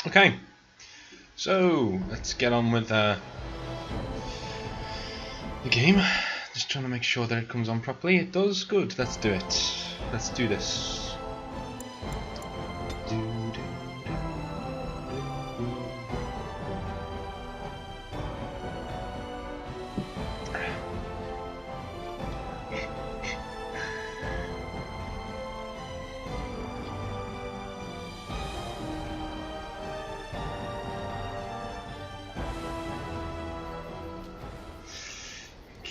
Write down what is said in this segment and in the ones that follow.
Okay, so let's get on with the game. Just trying to make sure that it comes on properly. It does. Good. Let's do it. Let's do this.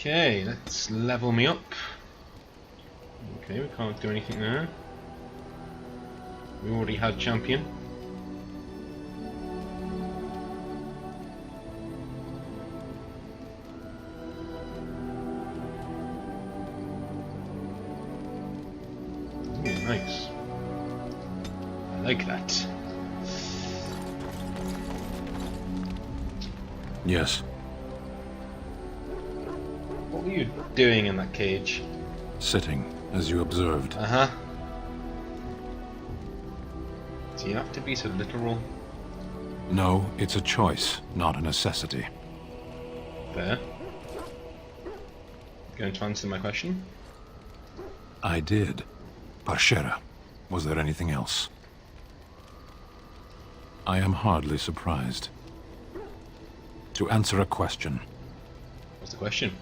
Okay, let's level me up. Okay, we can't do anything there. We already had champion. Ooh, nice. I like that. Yes. What were you doing in that cage? Sitting, as you observed. Uh-huh. Do you have to be so literal? No, it's a choice, not a necessity. Fair. Going to answer my question? I did. Parshera. Was there anything else? I am hardly surprised. To answer a question. What's the question?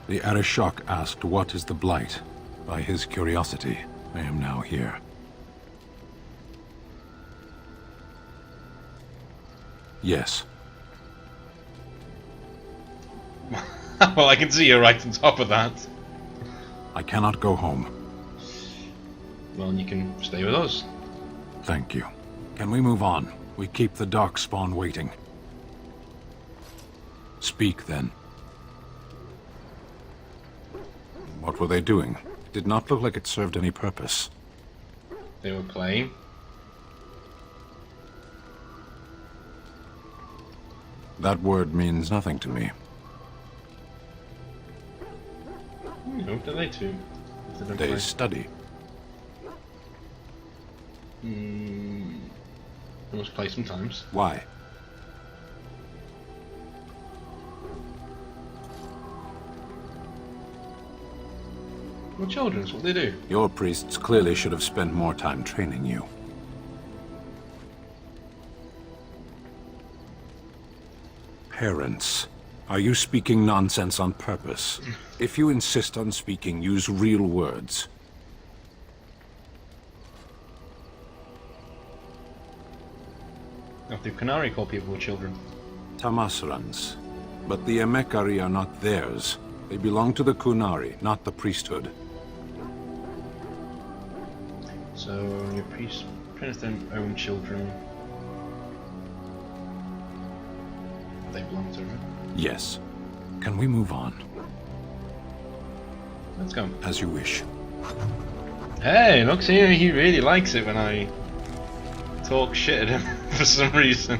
The Arishok asked what is the Blight. By his curiosity, I am now here. Yes. Well, I can see you're right on top of that. I cannot go home. Well, you can stay with us. Thank you. Can we move on? We keep the Darkspawn waiting. Speak, then. What were they doing? It did not look like it served any purpose. They were playing. That word means nothing to me. What do they do? If they don't They play? study. They must play sometimes. Why? Well, children's what they do. Your priests clearly should have spent more time training you. Parents, are you speaking nonsense on purpose? If you insist on speaking, use real words. Not the Canary call people children. Tamasrans. But the Emekari are not theirs. They belong to the Kunari, not the priesthood. So your priests don't own children. They belong to her. Yes. Can we move on? Let's go. As you wish. Hey, look, see, he really likes it when I talk shit at him for some reason.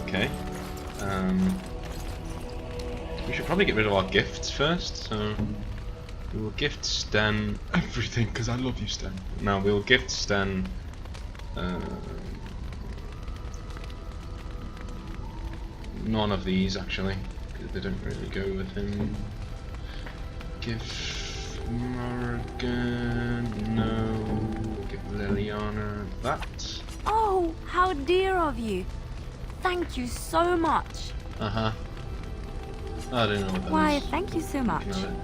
Okay. We should probably get rid of our gifts first, so we will gift Sten everything, because I love you, Sten. No, we will gift Sten none of these, actually, because they don't really go with him. Give Morrigan, no. Give Liliana that. Oh, how dear of you. Thank you so much. Uh-huh. I don't know what that Why, is. thank you so much. Looking at it.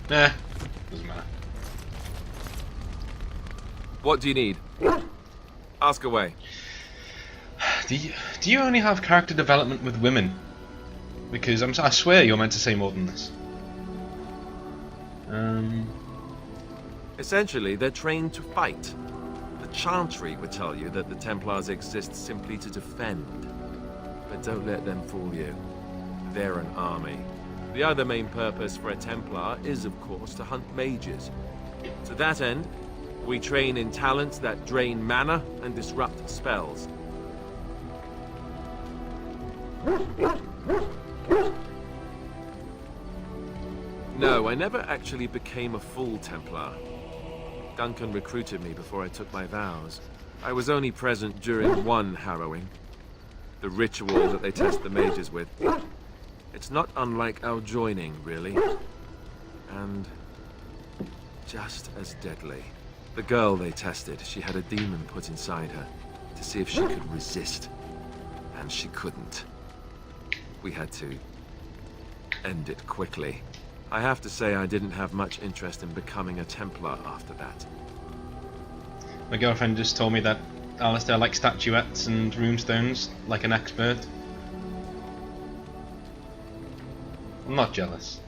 Nah, doesn't matter. What do you need? Ask away. Do you only have character development with women? Because I swear you're meant to say more than this. Essentially, they're trained to fight. The Chantry would tell you that the Templars exist simply to defend. But don't let them fool you. They're an army. The other main purpose for a Templar is, of course, to hunt mages. To that end, We train in talents that drain mana and disrupt spells. No, I never actually became a full Templar. Duncan recruited me before I took my vows. I was only present during one harrowing. The ritual that they test the mages with. It's not unlike our joining, really. And just as deadly. The girl they tested, she had a demon put inside her to see if she could resist. And she couldn't. We had to end it quickly. I have to say I didn't have much interest in becoming a Templar after that. My girlfriend just told me that Alistair likes statuettes and runestones like an expert. I'm not jealous.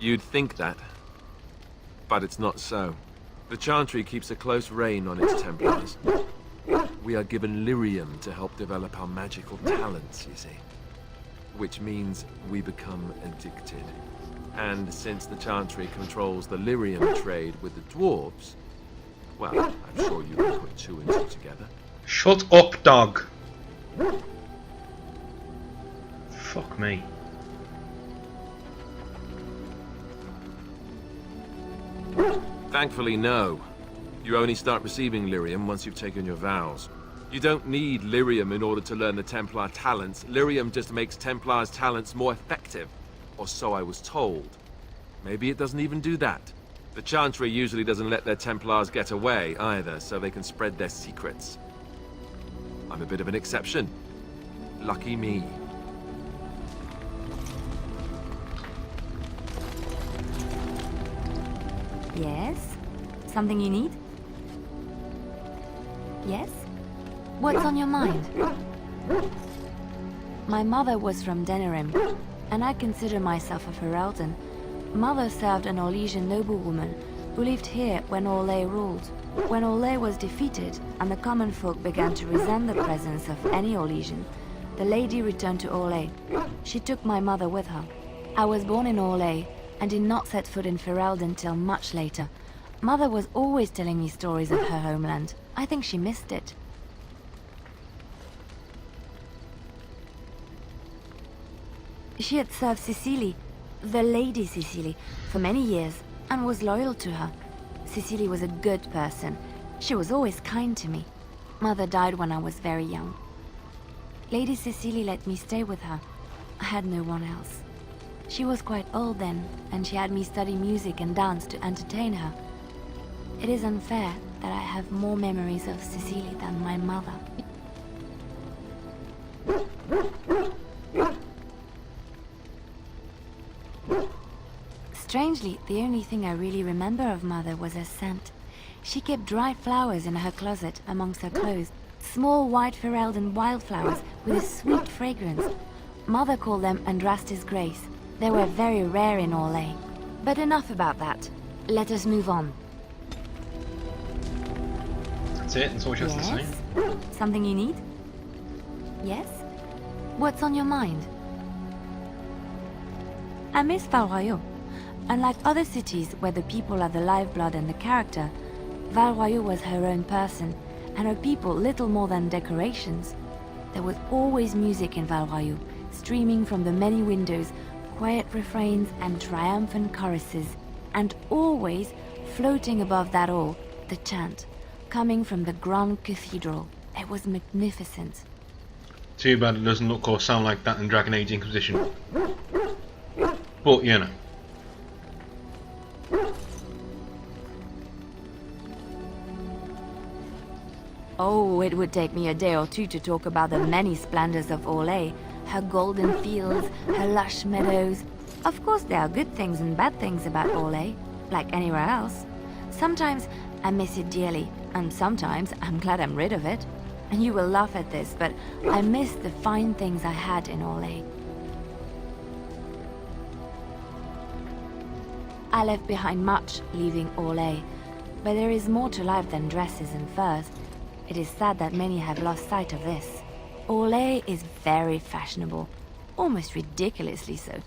You'd think that, but it's not so. The Chantry keeps a close rein on its Templars. We are given lyrium to help develop our magical talents, you see. Which means we become addicted. And since the Chantry controls the lyrium trade with the dwarves, well, I'm sure you can put two and two together. Shut up, dog! Fuck me. Thankfully, no. You only start receiving lyrium once you've taken your vows. You don't need lyrium in order to learn the Templar talents. Lyrium just makes Templars' talents more effective. Or so I was told. Maybe it doesn't even do that. The Chantry usually doesn't let their Templars get away either, so they can spread their secrets. I'm a bit of an exception. Lucky me. Yes? Something you need? Yes? What's on your mind? My mother was from Denerim, and I consider myself a Ferelden. Mother served an Orlesian noblewoman who lived here when Orlais ruled. When Orlais was defeated and the common folk began to resent the presence of any Orlesian, the lady returned to Orlais. She took my mother with her. I was born in Orlais and did not set foot in Ferelden till much later. Mother was always telling me stories of her homeland. I think she missed it. She had served Cecily, the Lady Cecily, for many years and was loyal to her. Cecily was a good person. She was always kind to me. Mother died when I was very young. Lady Cecily let me stay with her. I had no one else. She was quite old then, and she had me study music and dance to entertain her. It is unfair that I have more memories of Cecily than my mother. Strangely, the only thing I really remember of Mother was her scent. She kept dried flowers in her closet amongst her clothes. Small white Ferelden wildflowers with a sweet fragrance. Mother called them Andrastis Grace. They were very rare in Orlais. But enough about that. Let us move on. That's it? That's all she has to say? Something you need? Yes? What's on your mind? I miss Val Royeaux. Unlike other cities where the people are the lifeblood and the character, Val Royeaux was her own person, and her people little more than decorations. There was always music in Val Royeaux, streaming from the many windows, quiet refrains and triumphant choruses, and always, floating above that all, the chant, coming from the Grand Cathedral. It was magnificent. Too bad it doesn't look or sound like that in Dragon Age Inquisition. But, you know. Oh, it would take me a day or two to talk about the many splendors of Orlais, her golden fields, her lush meadows. Of course, there are good things and bad things about Orlais, like anywhere else. Sometimes I miss it dearly, and sometimes I'm glad I'm rid of it. And you will laugh at this, but I miss the fine things I had in Orlais. I left behind much, leaving Orlais, but there is more to life than dresses and furs. It is sad that many have lost sight of this. Orlais is very fashionable. almost ridiculously so.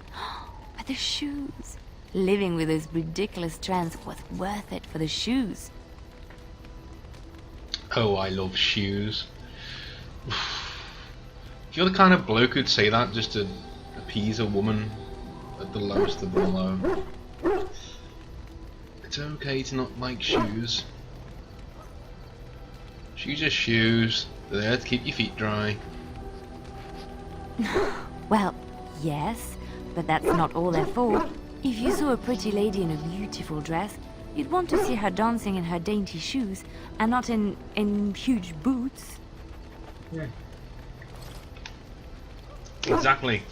But the shoes. Living with those ridiculous trends was worth it for the shoes. Oh, I love shoes. You're the kind of bloke who'd say that just to appease a woman at the lowest of the low. It's okay to not like shoes. Shoes are shoes. They're there to keep your feet dry. Well, yes, but that's not all they're for. If you saw a pretty lady in a beautiful dress, you'd want to see her dancing in her dainty shoes, and not in huge boots. Yeah. Exactly.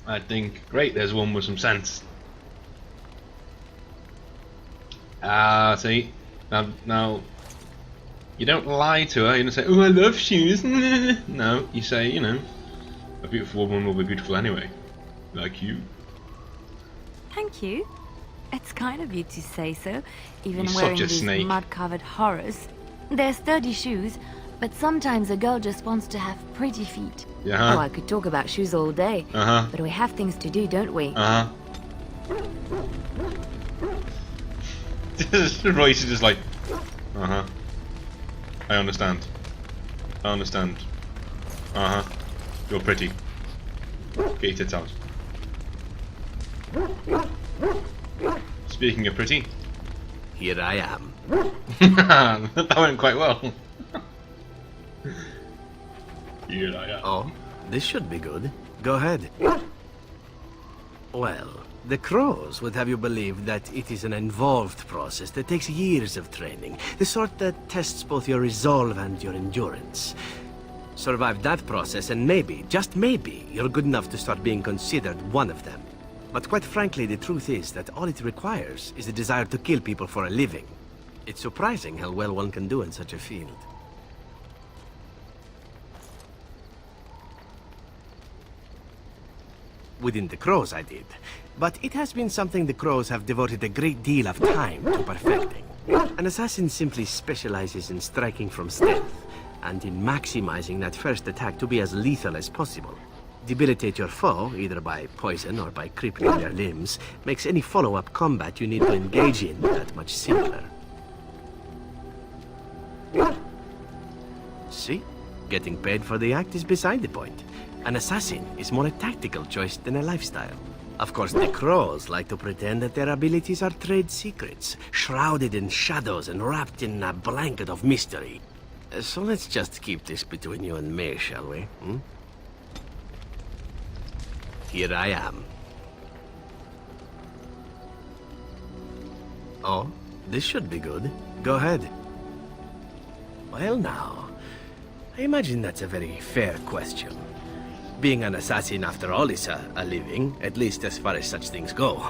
I think, great, there's one with some sense. See? Now, you don't lie to her, you don't say, oh, I love shoes. No, you say, you know, a beautiful woman will be beautiful anyway. Like you. Thank you. It's kind of you to say so, even You're wearing such a these snake. mud-covered horrors. They're sturdy shoes, but sometimes a girl just wants to have pretty feet. Yeah. Oh, I could talk about shoes all day, Uh-huh. but we have things to do, don't we? Uh-huh. Royce is just like, uh-huh. I understand. I understand. Uh-huh. You're pretty. Get your tits out. Speaking of pretty, Here I am. that went quite well. Here I am. Oh, this should be good. Go ahead. Well, the Crows would have you believe that it is an involved process that takes years of training. The sort that tests both your resolve and your endurance. Survive that process and maybe, just maybe, you're good enough to start being considered one of them. But quite frankly, the truth is that all it requires is the desire to kill people for a living. It's surprising how well one can do in such a field. Within the Crows, I did. But it has been something the Crows have devoted a great deal of time to perfecting. An assassin simply specializes in striking from stealth, and in maximizing that first attack to be as lethal as possible. Debilitate your foe, either by poison or by crippling their limbs, makes any follow-up combat you need to engage in that much simpler. See? Getting paid for the act is beside the point. An assassin is more a tactical choice than a lifestyle. Of course, the Crows like to pretend that their abilities are trade secrets, shrouded in shadows and wrapped in a blanket of mystery. So let's just keep this between you and me, shall we? Hmm? Here I am. Oh, this should be good. Go ahead. Well now, I imagine that's a very fair question. Being an assassin, after all, is a living, at least as far as such things go.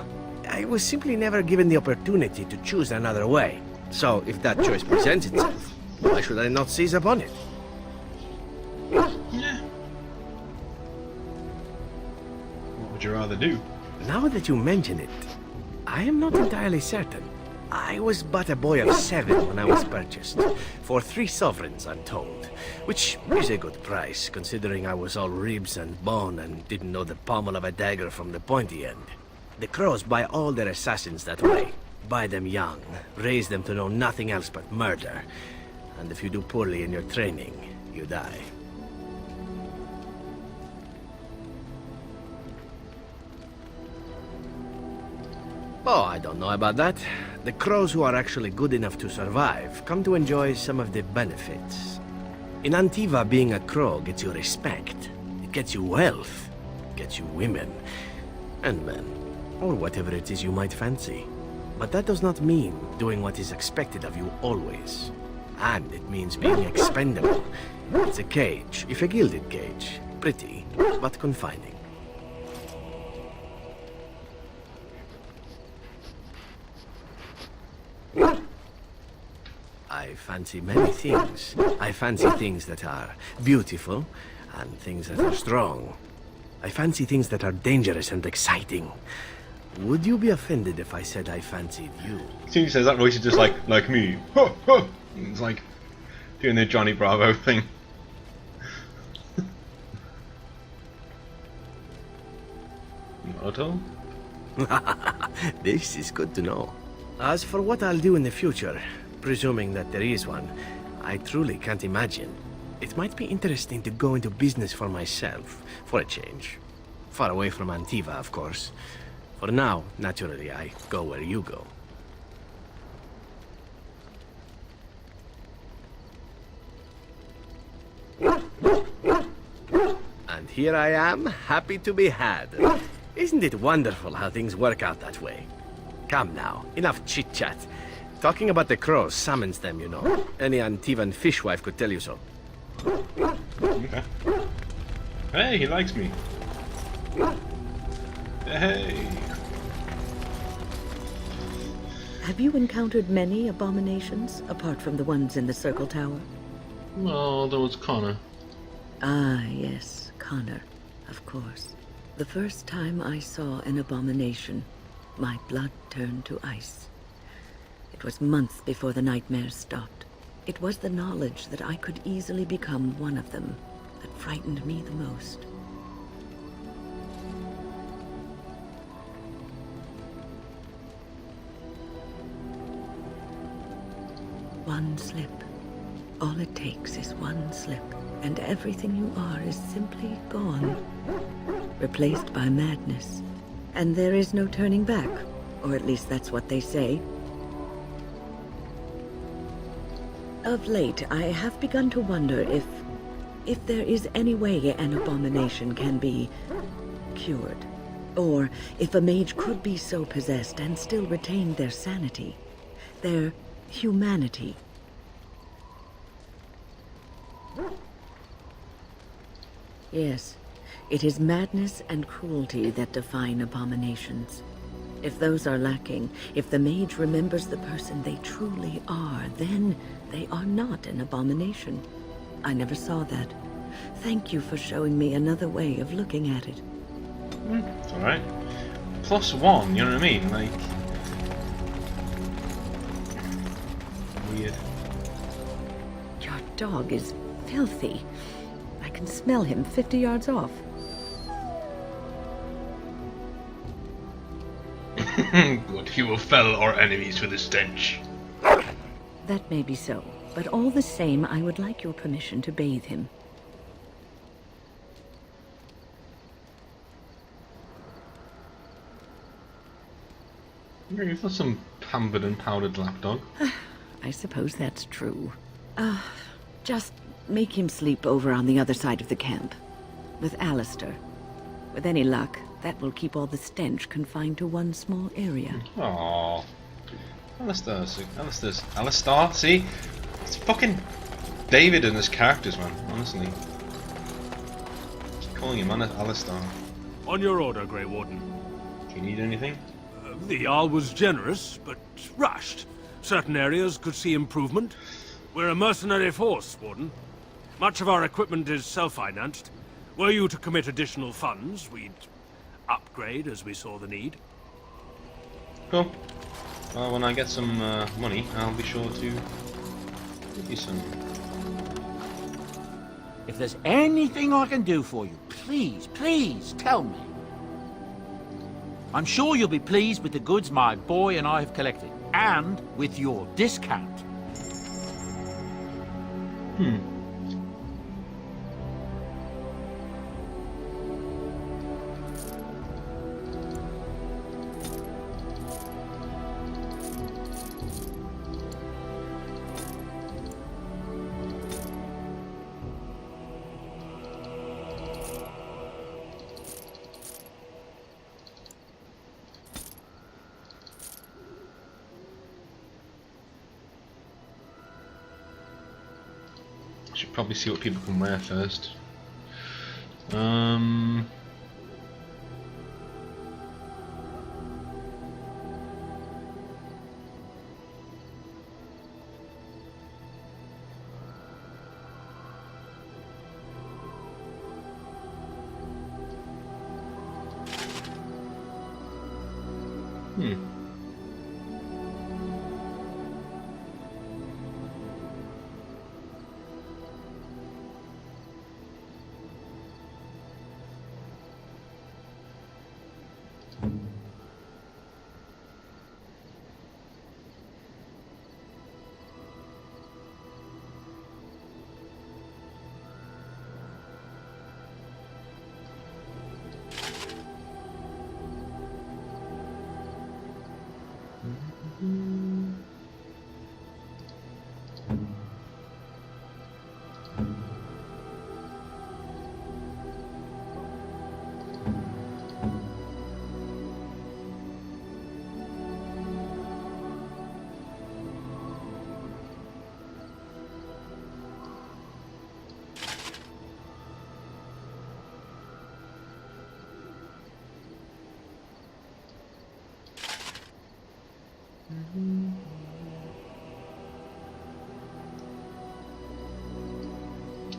I was simply never given the opportunity to choose another way. So, if that choice presents itself, why should I not seize upon it? Yeah. What would you rather do? Now that you mention it, I am not entirely certain. I was but a boy of 7 when I was purchased. For 3 sovereigns, I'm told. Which is a good price, considering I was all ribs and bone and didn't know the pommel of a dagger from the pointy end. The Crows buy all their assassins that way. Buy them young, raise them to know nothing else but murder. And if you do poorly in your training, you die. Oh, I don't know about that. The Crows who are actually good enough to survive come to enjoy some of the benefits. In Antiva, being a Crow gets you respect. It gets you wealth. It gets you women. And men. Or whatever it is you might fancy. But that does not mean doing what is expected of you always. And it means being expendable. It's a cage, if a gilded cage. Pretty, but confining. I fancy many things. I fancy things that are beautiful, and things that are strong. I fancy things that are dangerous and exciting. Would you be offended if I said I fancied you? As soon as he says that, Royce is just like me. It's like doing the Johnny Bravo thing. Not at all. This is good to know. As for what I'll do in the future, presuming that there is one, I truly can't imagine. It might be interesting to go into business for myself, for a change. Far away from Antiva, of course. For now, naturally, I go where you go. And here I am, happy to be had. Isn't it wonderful how things work out that way? Come now, enough chit-chat. Talking about the crows summons them, you know. Any Antivan fishwife could tell you so. Okay. Hey, he likes me. Hey. Have you encountered many abominations, apart from the ones in the Circle Tower? Well, there was Connor. Ah, yes, Connor, of course. The first time I saw an abomination, my blood turned to ice. It was months before the nightmares stopped. It was the knowledge that I could easily become one of them that frightened me the most. One slip. All it takes is one slip, and everything you are is simply gone. Replaced by madness. And there is no turning back, or at least that's what they say. Of late, I have begun to wonder if there is any way an abomination can be cured. Or if a mage could be so possessed and still retain their sanity, their humanity. Yes, it is madness and cruelty that define abominations. If those are lacking, if the mage remembers the person they truly are, then they are not an abomination. I never saw that. Thank you for showing me another way of looking at it. It's alright. +1, you know what I mean? Like... Weird. Your dog is filthy. I can smell him 50 yards off. Good, he will fell our enemies with his stench. That may be so, but all the same, I would like your permission to bathe him. You've got some pampered and powdered lapdog. I suppose that's true. Just make him sleep over on the other side of the camp. With Alistair. With any luck, that will keep all the stench confined to one small area. Aww. Alistair, see? It's fucking David and his characters, man, honestly. Keep calling him Alistair. On your order, Grey Warden. Do you need anything? The Jarl was generous, but rushed. Certain areas could see improvement. We're a mercenary force, Warden. Much of our equipment is self-financed. Were you to commit additional funds, we'd upgrade as we saw the need. Cool. Well, when I get some money, I'll be sure to give you some. If there's anything I can do for you, please, please tell me. I'm sure you'll be pleased with the goods my boy and I have collected, and with your discount. Should probably see what people can wear first.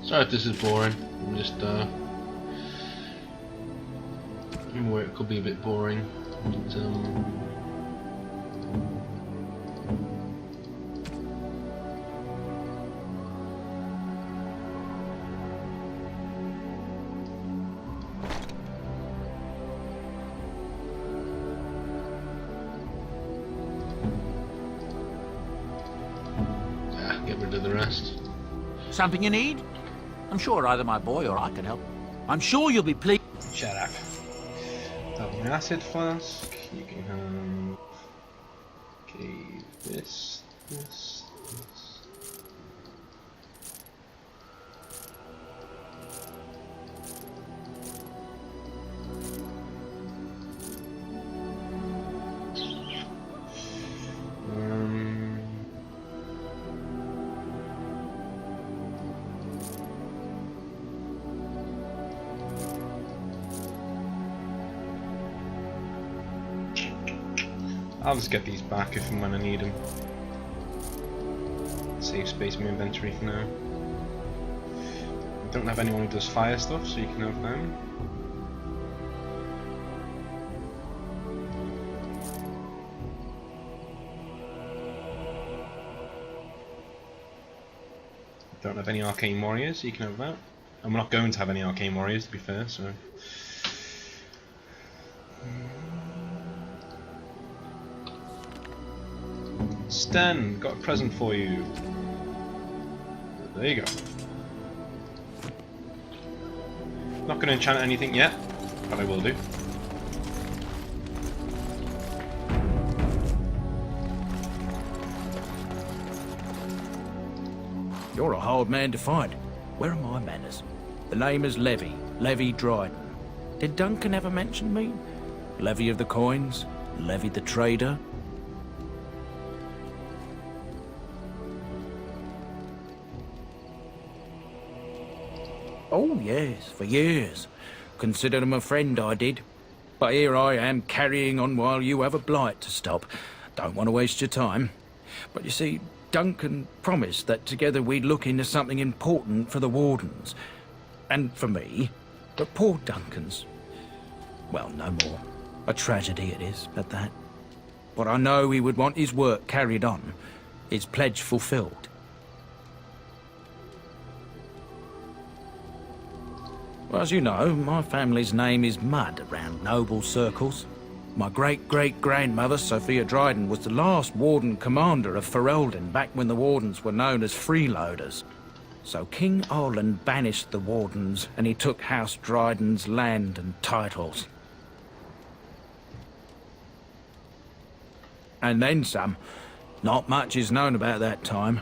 Sorry if this is boring. I'm just I'm aware it could be a bit boring. But, get rid of the rest. Something you need? I'm sure either my boy or I can help. I'm sure you'll be pleased. Shut up. Have an acid flask. You can have. Okay, this. I'll just get these back if and when I need them. Save space in my inventory for now. I don't have anyone who does fire stuff, so you can have them. Don't have any arcane warriors, so you can have that. And we're not going to have any arcane warriors, to be fair, so. Sten, got a present for you. There you go. Not going to enchant anything yet, but I will do. You're a hard man to find. Where are my manners? The name is Levy. Levy Dryden. Did Duncan ever mention me? Levy of the coins? Levy the trader? Oh, yes, for years. Considered him a friend, I did. But here I am carrying on while you have a blight to stop. Don't want to waste your time. But you see, Duncan promised that together we'd look into something important for the Wardens. And for me. But poor Duncan's... well, no more. A tragedy it is, at that. But I know he would want his work carried on. His pledge fulfilled. Well, as you know, my family's name is mud around noble circles. My great-great-grandmother, Sophia Dryden, was the last Warden commander of Ferelden back when the Wardens were known as freeloaders. So King Arland banished the Wardens, and he took House Dryden's land and titles. And then some. Not much is known about that time.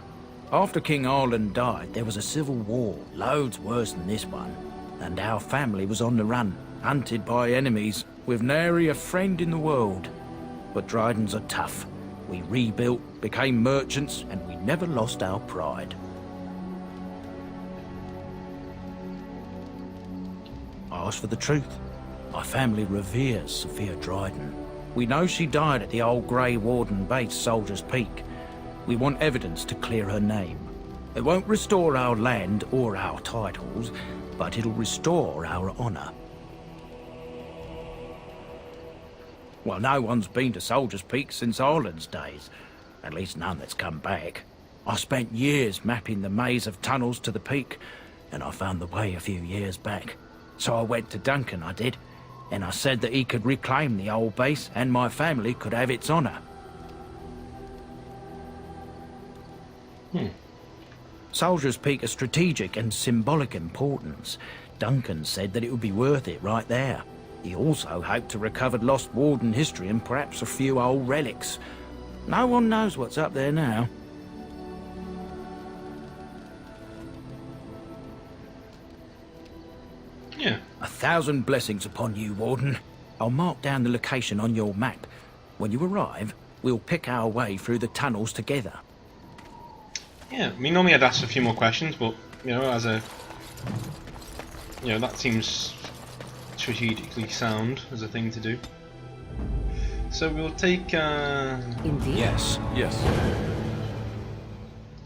After King Arland died, there was a civil war, loads worse than this one. And our family was on the run, hunted by enemies, with nary a friend in the world. But Drydens are tough. We rebuilt, became merchants, and we never lost our pride. Ask for the truth. My family reveres Sophia Dryden. We know she died at the old Grey Warden base, Soldier's Peak. We want evidence to clear her name. It won't restore our land or our titles, but it'll restore our honour. Well, no one's been to Soldier's Peak since Arland's days. At least none that's come back. I spent years mapping the maze of tunnels to the peak, and I found the way a few years back. So I went to Duncan, I did, and I said that he could reclaim the old base and my family could have its honour. Soldier's Peak is strategic and symbolic importance. Duncan said that it would be worth it right there. He also hoped to recover lost Warden history and perhaps a few old relics. No one knows what's up there now. Yeah. 1,000 blessings upon you, Warden. I'll mark down the location on your map. When you arrive, we'll pick our way through the tunnels together. Yeah, I mean, normally I'd ask a few more questions, but, you know, as a... you know, that seems strategically sound as a thing to do. So we'll take, Indeed. Yes.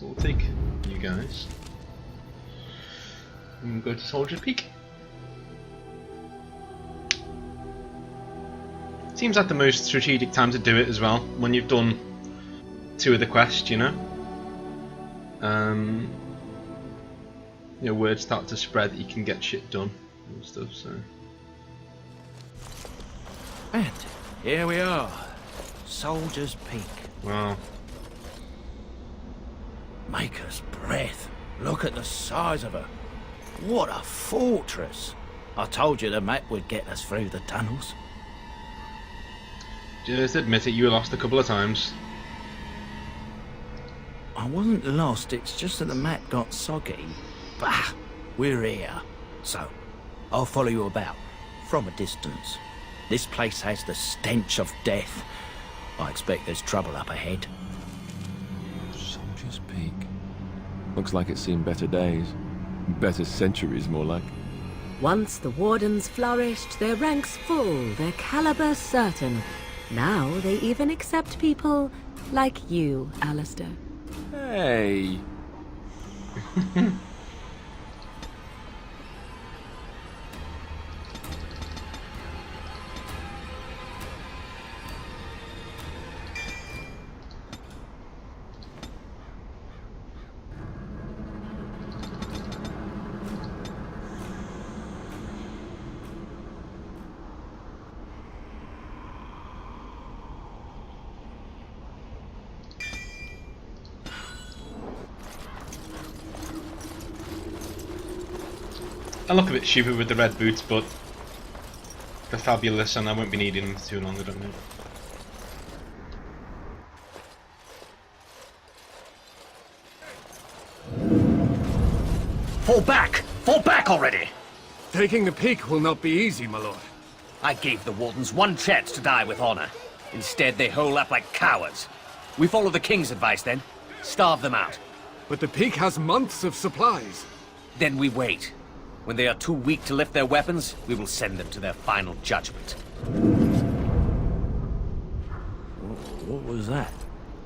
we'll take you guys. and go to Soldier's Peak. Seems like the most strategic time to do it as well, when you've done 2 of the quests, you know? Word start to spread that you can get shit done and stuff, so... And here we are. Soldier's Peak. Wow. Maker's breath. Look at the size of her. What a fortress. I told you the map would get us through the tunnels. Just admit it, you were lost a couple of times. I wasn't lost, it's just that the map got soggy. Bah! We're here. So, I'll follow you about, from a distance. This place has the stench of death. I expect there's trouble up ahead. Soldier's Peak. Looks like it's seen better days. Better centuries, more like. Once the Wardens flourished, their ranks full, their caliber certain. Now they even accept people like you, Alistair. Hey! I look a bit stupid with the red boots, but they're fabulous and I won't be needing them for too long, I don't know. Fall back! Fall back already! Taking the peak will not be easy, my lord. I gave the Wardens one chance to die with honor. Instead, they hole up like cowards. We follow the King's advice, then. Starve them out. But the peak has months of supplies. Then we wait. When they are too weak to lift their weapons, we will send them to their final judgment. What was that?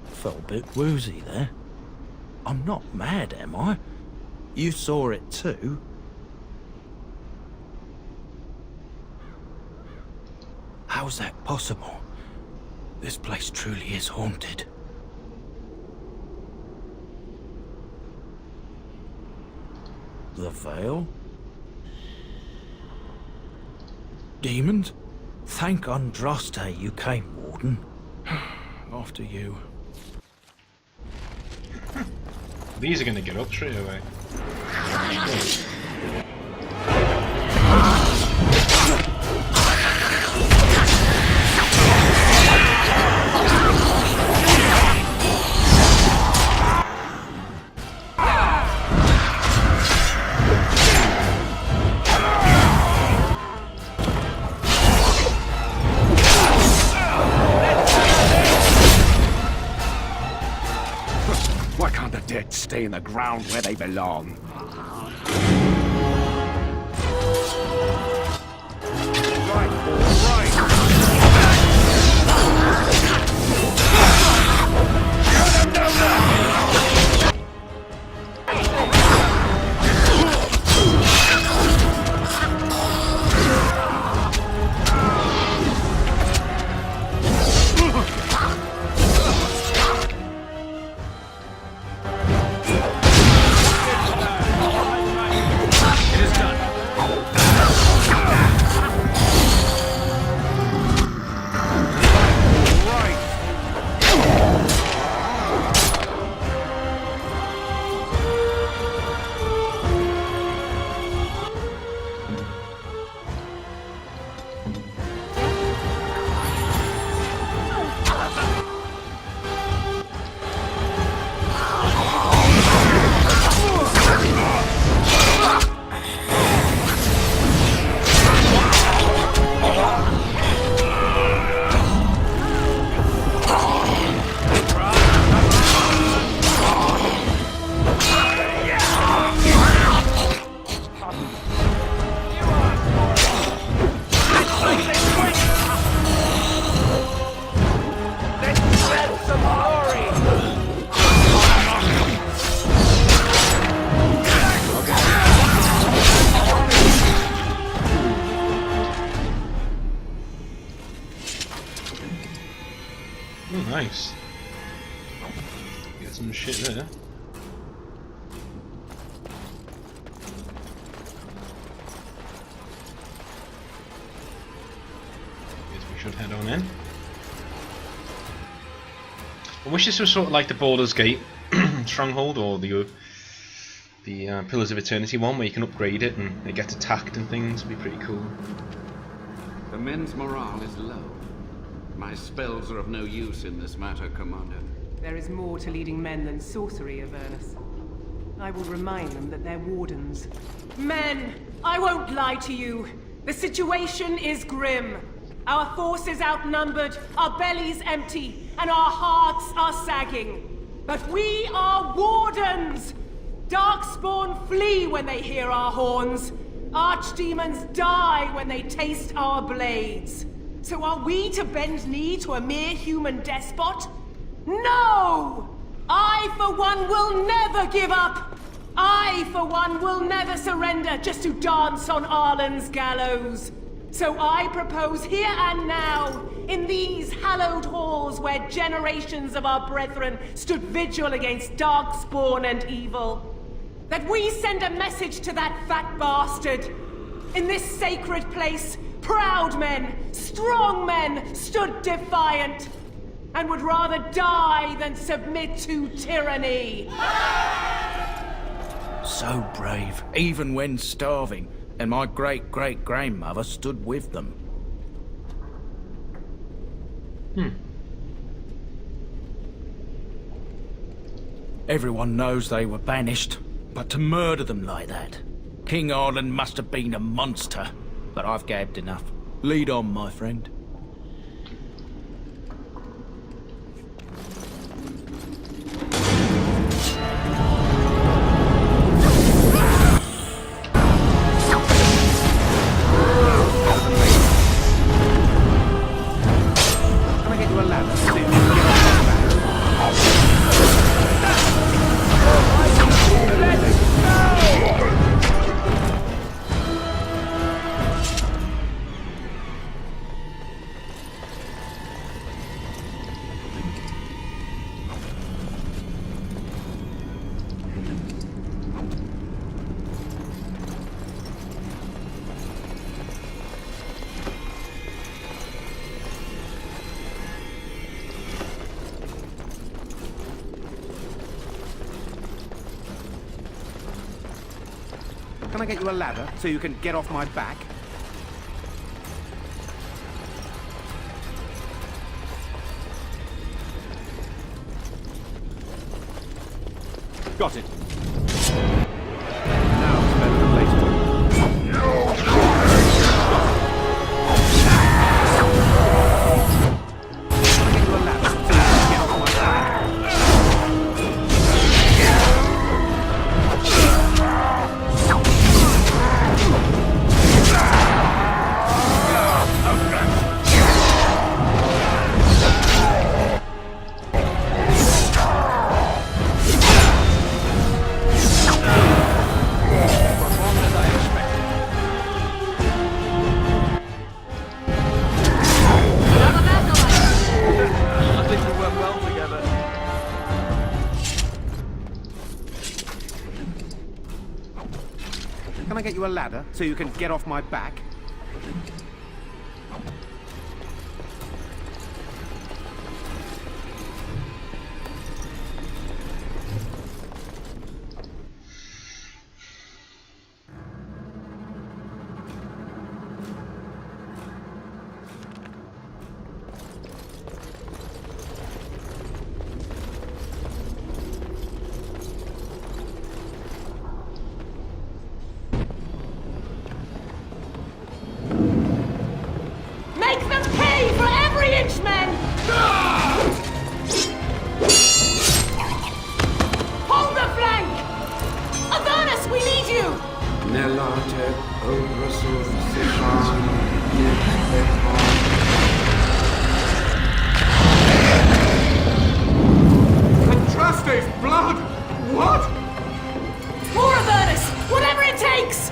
Felt a bit woozy there. I'm not mad, am I? You saw it too? How's that possible? This place truly is haunted. The Veil? Demons? Thank Andraste you came, Warden. After you. These are going to get up straight away. Why can't the dead stay in the ground where they belong? Oh, nice. Get some shit there. Guess we should head on in. I wish this was sort of like the Baldur's Gate Stronghold or the Pillars of Eternity one, where you can upgrade it and it gets attacked and things. Would be pretty cool. The men's morale is low. My spells are of no use in this matter, Commander. There is more to leading men than sorcery, Avernus. I will remind them that they're wardens. Men, I won't lie to you. The situation is grim. Our forces outnumbered, our bellies empty, and our hearts are sagging. But we are wardens! Darkspawn flee when they hear our horns. Archdemons die when they taste our blades. So are we to bend knee to a mere human despot? No! I, for one, will never give up! I, for one, will never surrender just to dance on Arlen's gallows. So I propose here and now, in these hallowed halls where generations of our brethren stood vigil against Darkspawn and evil, that we send a message to that fat bastard. In this sacred place, proud men, strong men stood defiant, and would rather die than submit to tyranny. So brave, even when starving, and my great-great-grandmother stood with them. Everyone knows they were banished, but to murder them like that, King Arlen must have been a monster. But I've gabbed enough. Lead on, my friend. Can I get you a ladder so you can get off my back? Got it. Now it's better than later. Can I get you a ladder so you can get off my back? Contraste's blood! What? More Avernus! Whatever it takes!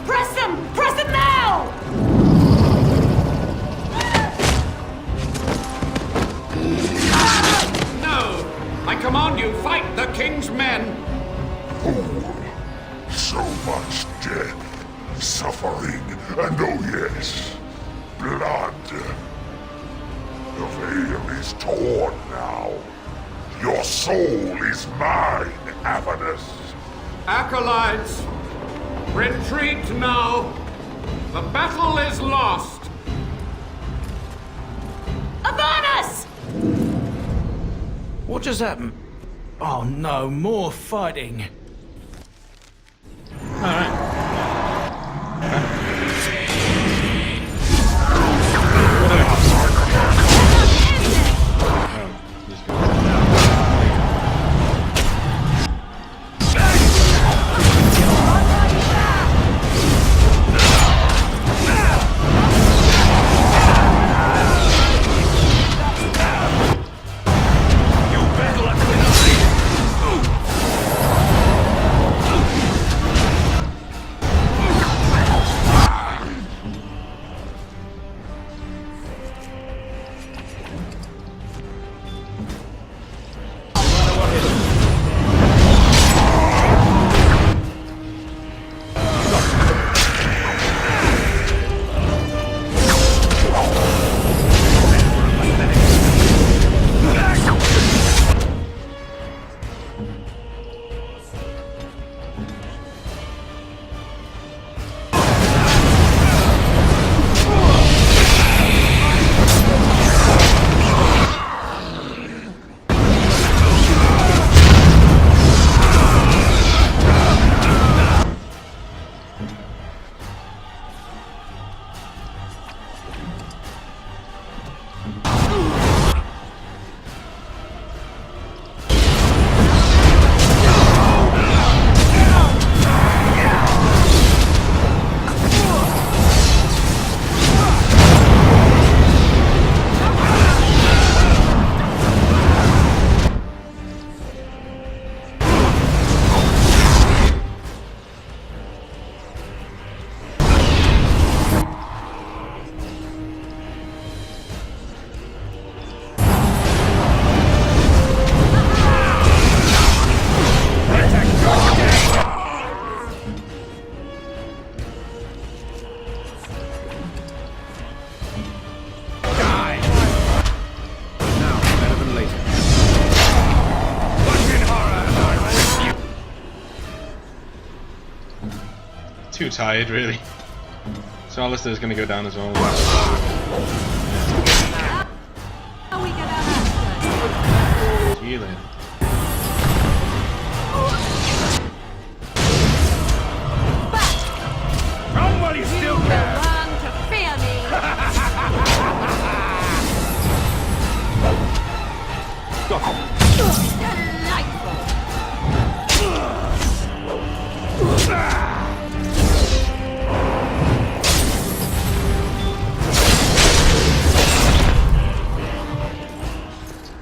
Press fool. So much death, suffering, and oh yes, blood. The veil is torn now. Your soul is mine, Avernus. Acolytes, retreat now. The battle is lost. Avernus! What just happened? Oh no, more fighting. Too tired, really. So Alistair's gonna go down as well. See you later. Come while you still can! Learn to fear me!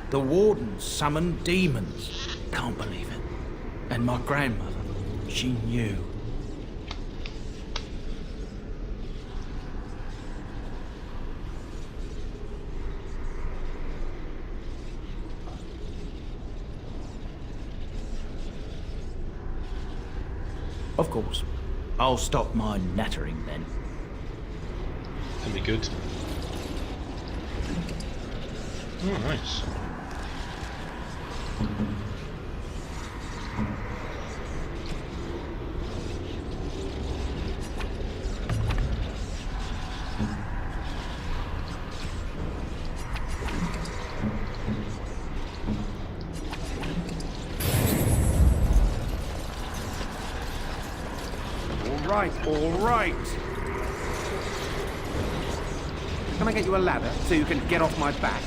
The Wardens summoned demons. Can't believe it. And my grandmother, she knew. Of course. I'll stop my nattering then. That'd be good. Oh, nice. All right. Can I get you a ladder so you can get off my back?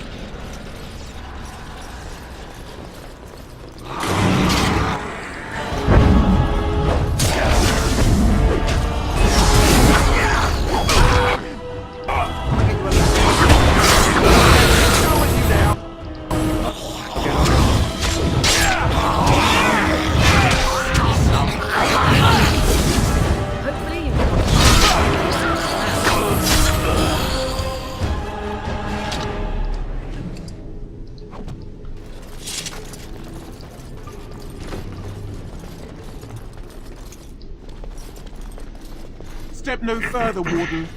Step no further, Warden.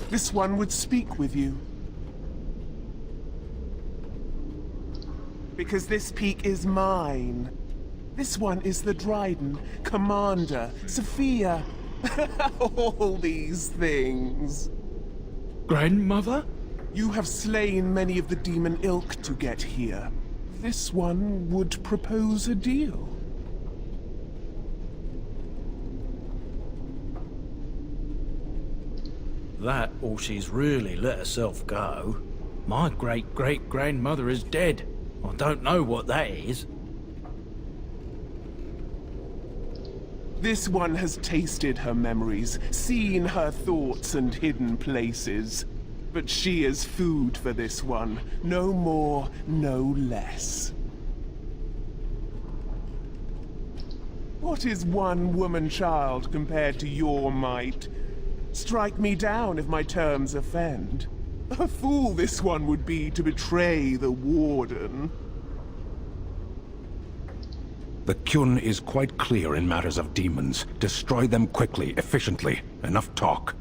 This one would speak with you. Because this peak is mine. This one is the Dryden, Commander, Sophia. All these things. Grandmother? You have slain many of the demon ilk to get here. This one would propose a deal. That, or she's really let herself go. My great-great-grandmother is dead. I don't know what that is. This one has tasted her memories, seen her thoughts and hidden places. But she is food for this one. No more, no less. What is one woman-child compared to your might? Strike me down if my terms offend. A fool this one would be to betray the Warden. The Kyun is quite clear in matters of demons. Destroy them quickly, efficiently. Enough talk.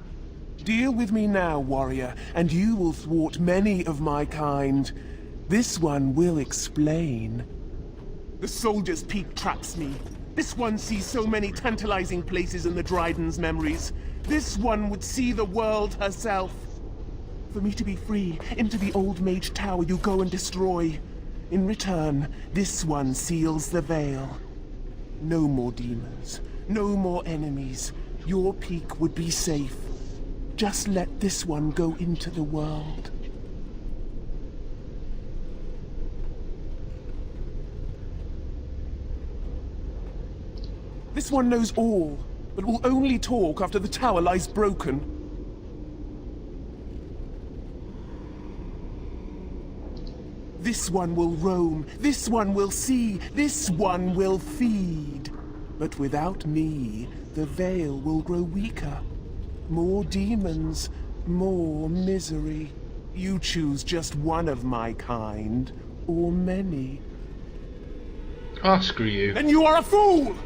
Deal with me now, warrior, and you will thwart many of my kind. This one will explain. The Soldier's Peak traps me. This one sees so many tantalizing places in the Dryden's memories. This one would see the world herself. For me to be free, into the Old Mage Tower you go and destroy. In return, this one seals the veil. No more demons, no more enemies. Your peak would be safe. Just let this one go into the world. This one knows all, but will only talk after the tower lies broken. This one will roam, this one will see, this one will feed. But without me, the veil will grow weaker. More demons, more misery. You choose just one of my kind, or many. Oh, screw you. Then you are a fool!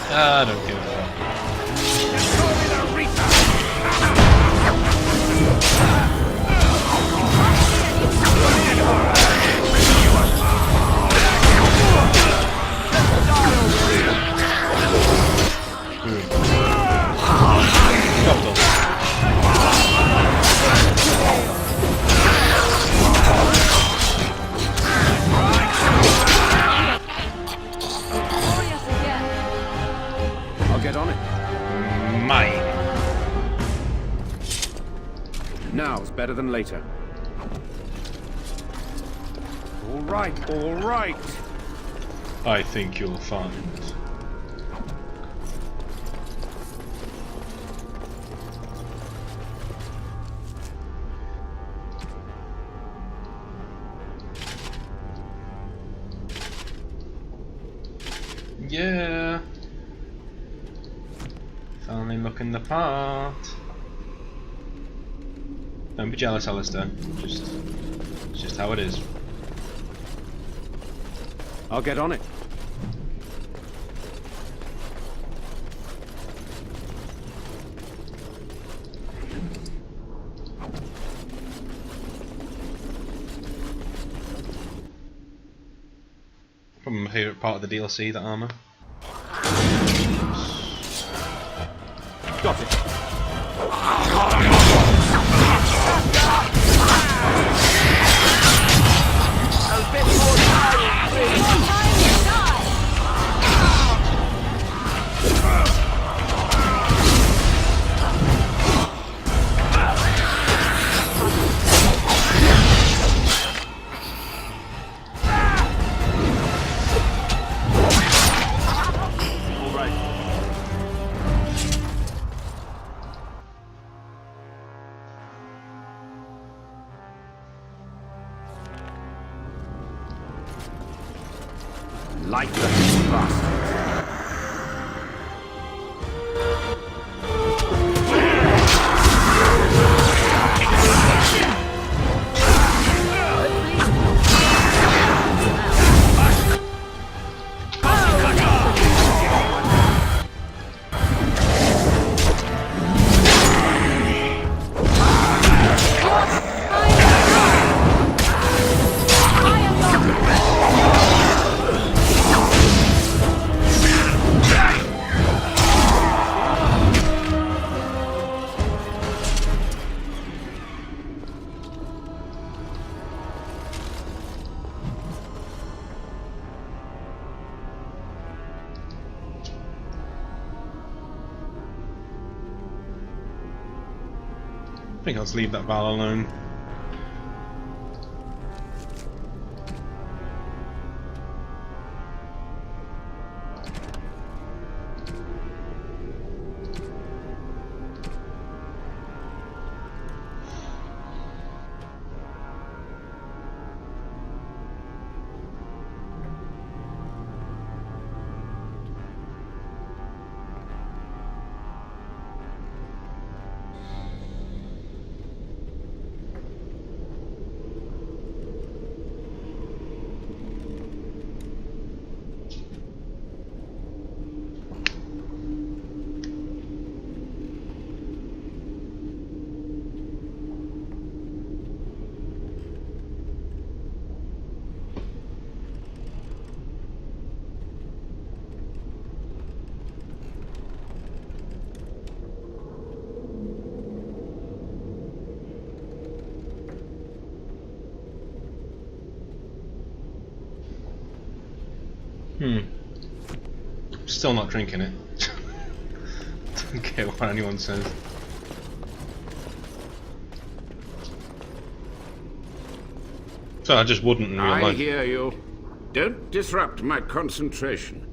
I don't give a fuck. I'll get on it. Mine. Now's better than later. All right, all right. I think you'll find. Yeah. Finally looking the part. Don't be jealous, Alistair. It's just how it is. I'll get on it. Probably my favourite part of the DLC, the armour. Got it. think I'll just leave that Val alone. Still not drinking it. Don't care what anyone says. So I just wouldn't in real I life. hear you. Don't disrupt my concentration.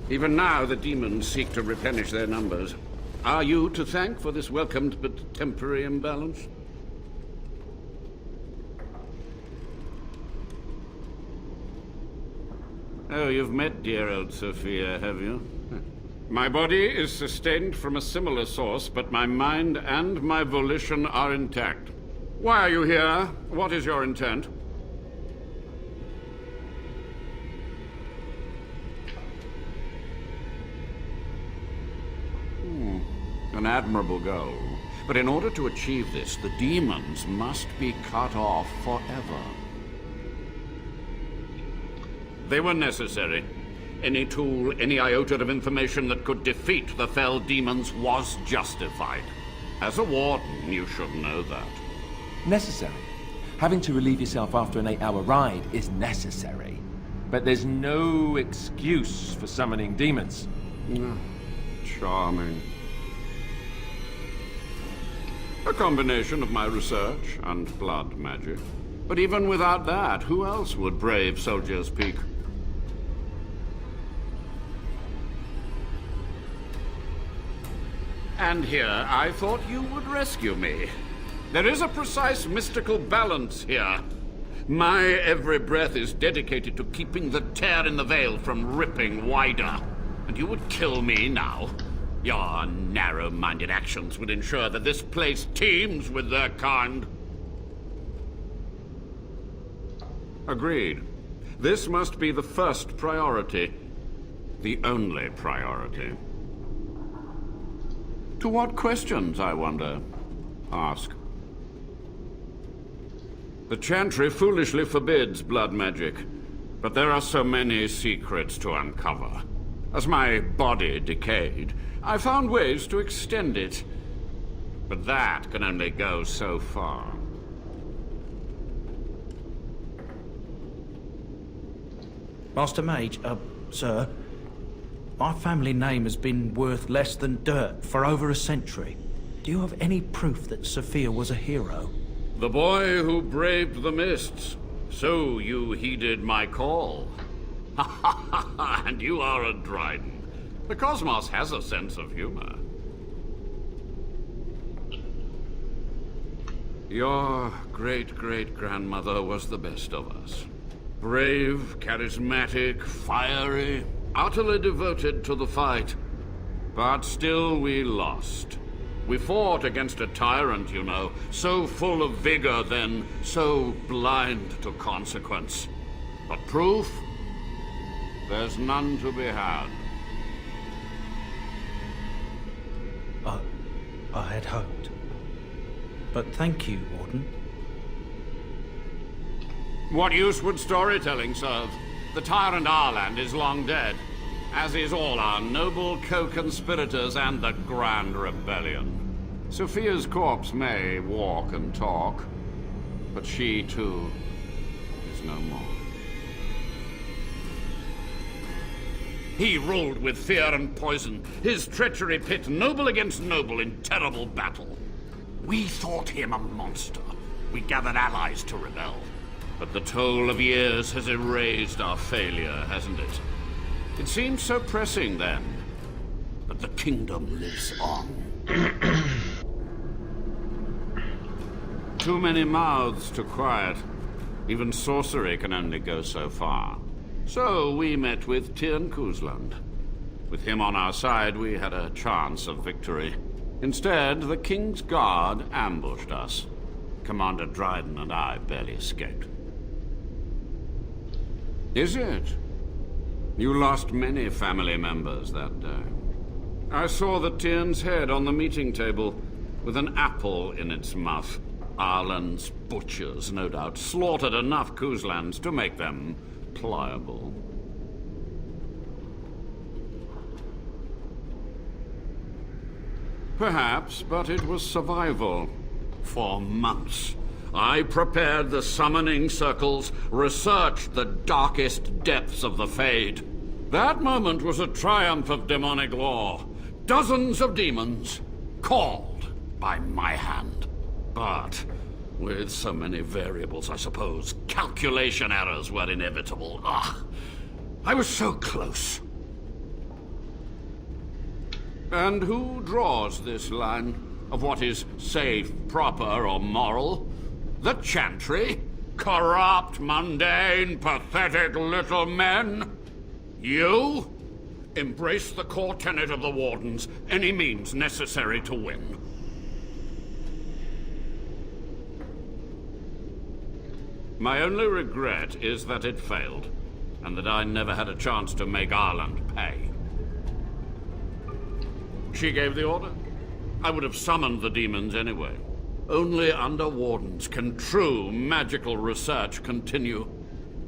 Even now, the demons seek to replenish their numbers. Are you to thank for this welcomed but temporary imbalance? Oh, you've met dear old Sophia, have you? My body is sustained from a similar source, but my mind and my volition are intact. Why are you here? What is your intent? An admirable goal. But in order to achieve this, the demons must be cut off forever. They were necessary. Any tool, any iota of information that could defeat the fell demons was justified. As a warden, you should know that. Necessary. Having to relieve yourself after an 8-hour ride is necessary. But there's no excuse for summoning demons. Charming. A combination of my research and blood magic. But even without that, who else would brave Soldier's Peak? And here, I thought you would rescue me. There is a precise mystical balance here. My every breath is dedicated to keeping the tear in the veil from ripping wider. And you would kill me now? Your narrow-minded actions would ensure that this place teems with their kind. Agreed. This must be the first priority. The only priority. To what questions, I wonder? Ask. The Chantry foolishly forbids blood magic, but there are so many secrets to uncover. As my body decayed, I found ways to extend it. But that can only go so far. Master Mage, sir, my family name has been worth less than dirt for over a century. Do you have any proof that Sophia was a hero? The boy who braved the mists. So you heeded my call. Ha ha ha ha, and you are a Dryden. The cosmos has a sense of humor. Your great-great-grandmother was the best of us. Brave, charismatic, fiery, utterly devoted to the fight. But still we lost. We fought against a tyrant, you know, so full of vigor then, so blind to consequence. But proof? There's none to be had. I had hoped. But thank you, Warden. What use would storytelling serve? The tyrant Arland is long dead, as is all our noble co-conspirators and the Grand Rebellion. Sophia's corpse may walk and talk, but she, too, is no more. He ruled with fear and poison, his treachery pit noble against noble in terrible battle. We thought him a monster. We gathered allies to rebel. But the toll of years has erased our failure, hasn't it? It seemed so pressing then. But the kingdom lives on. Too many mouths to quiet. Even sorcery can only go so far. So we met with Tirn Kuzland. With him on our side, we had a chance of victory. Instead, the King's Guard ambushed us. Commander Dryden and I barely escaped. Is it? You lost many family members that day. I saw the Tyrn's head on the meeting table, with an apple in its mouth. Arlen's butchers, no doubt, slaughtered enough Kuzlands to make them pliable. Perhaps, but it was survival. For months, I prepared the summoning circles, researched the darkest depths of the Fade. That moment was a triumph of demonic law. Dozens of demons, called by my hand. But with so many variables, I suppose, calculation errors were inevitable. I was so close. And who draws this line of what is safe, proper, or moral? The Chantry? Corrupt, mundane, pathetic little men? You? Embrace the core tenet of the Wardens, any means necessary to win. My only regret is that it failed, and that I never had a chance to make Ireland pay. She gave the order. I would have summoned the demons anyway. Only under Wardens can true magical research continue.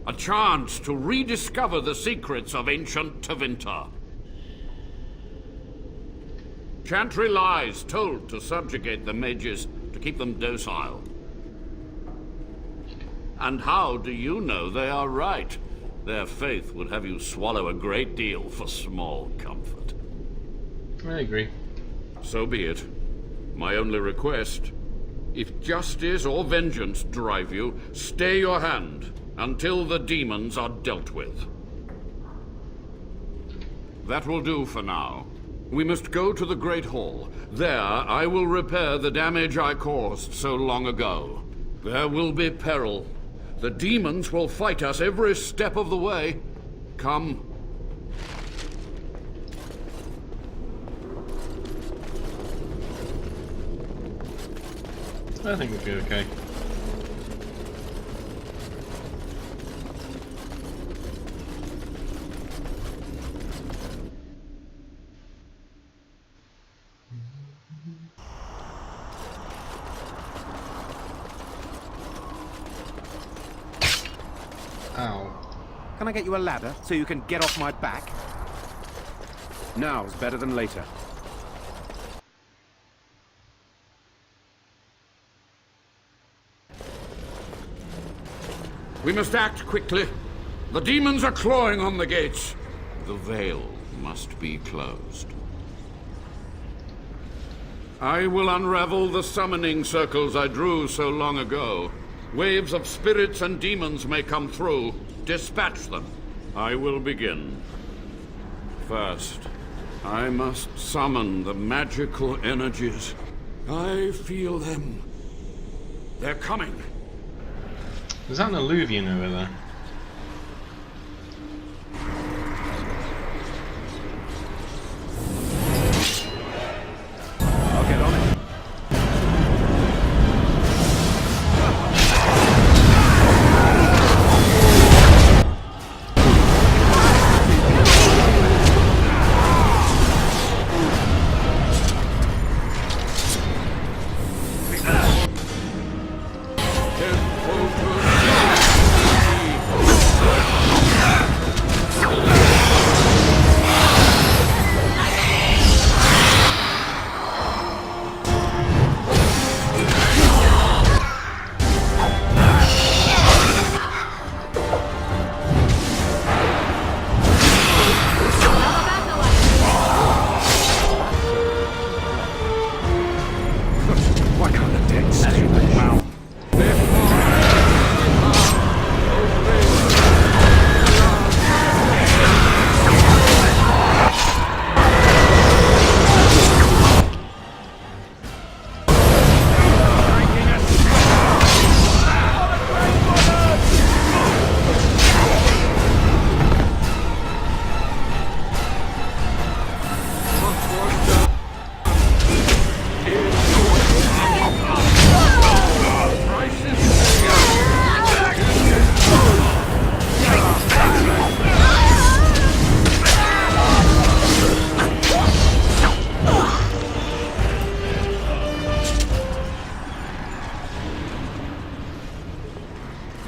A chance to rediscover the secrets of ancient Tevinter. Chantry lies told to subjugate the mages, to keep them docile. And how do you know they are right? Their faith would have you swallow a great deal for small comfort. I agree. So be it. My only request, if justice or vengeance drive you, stay your hand until the demons are dealt with. That will do for now. We must go to the Great Hall. There, I will repair the damage I caused so long ago. There will be peril. The demons will fight us every step of the way. Come. I think we'll be okay. Ow. Can I get you a ladder so you can get off my back? Now's better than later. We must act quickly. The demons are clawing on the gates. The veil must be closed. I will unravel the summoning circles I drew so long ago. Waves of spirits and demons may come through. Dispatch them. I will begin. First, I must summon the magical energies. I feel them. They're coming. Is that an alluvian over there? I'll get on it.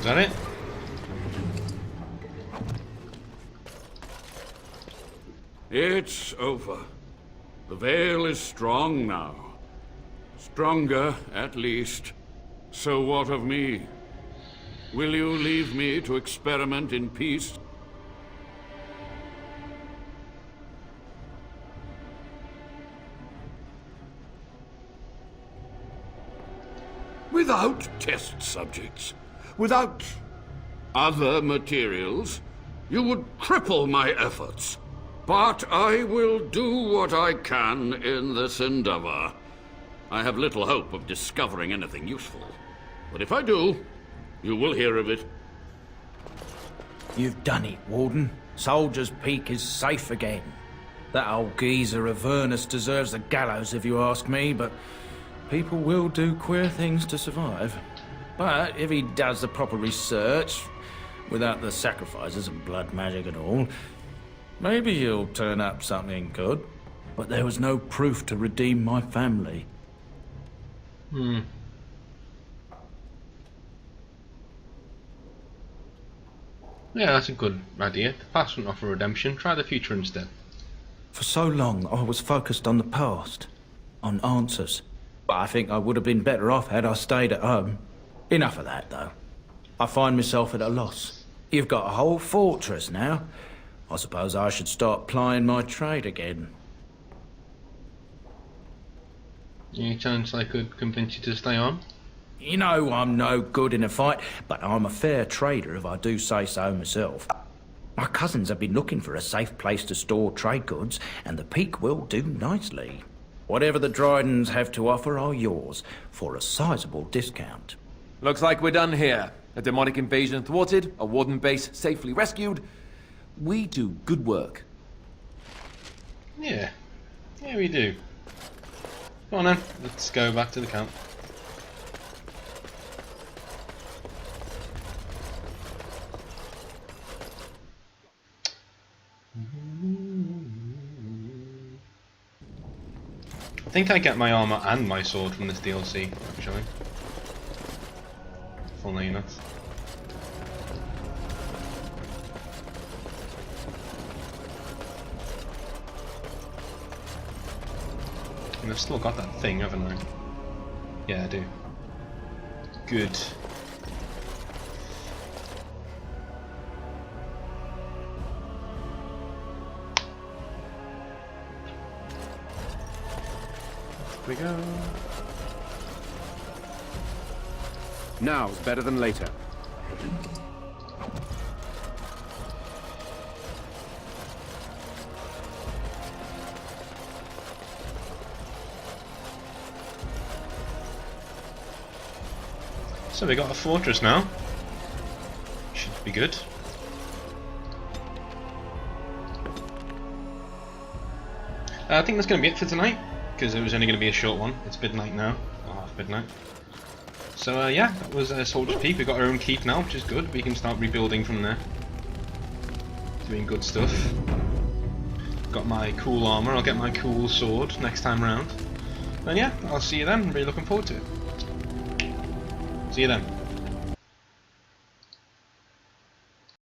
that it? It's over. The Veil is strong now. Stronger, at least. So what of me? Will you leave me to experiment in peace? Without test subjects, without other materials, you would cripple my efforts. But I will do what I can in this endeavor. I have little hope of discovering anything useful. But if I do, you will hear of it. You've done it, Warden. Soldier's Peak is safe again. That old geezer of Avernus deserves the gallows if you ask me, but people will do queer things to survive. But if he does the proper research, without the sacrifices and blood magic and all, maybe he'll turn up something good. But there was no proof to redeem my family. Yeah, that's a good idea. The past won't offer redemption. Try the future instead. For so long, I was focused on the past, on answers. But I think I would have been better off had I stayed at home. Enough of that, though. I find myself at a loss. You've got a whole fortress now. I suppose I should start plying my trade again. Any chance I could convince you to stay on? You know I'm no good in a fight, but I'm a fair trader if I do say so myself. My cousins have been looking for a safe place to store trade goods, and the Peak will do nicely. Whatever the Drydens have to offer are yours, for a sizable discount. Looks like we're done here. A demonic invasion thwarted, a Warden base safely rescued. We do good work. Yeah. Yeah, we do. Come on then, let's go back to the camp. I think I get my armor and my sword from this DLC, actually. Funnily enough. And I've still got that thing, haven't I? Yeah, I do. Good. Here we go. Now's better than later. So we got a fortress now. Should be good. I think that's going to be it for tonight, because it was only going to be a short one. It's midnight now, or half midnight. So yeah, that was Soldier's Peak. We got our own keep now, which is good. We can start rebuilding from there. Doing good stuff. Got my cool armor. I'll get my cool sword next time round. And yeah, I'll see you then. I'm really looking forward to it. See you then.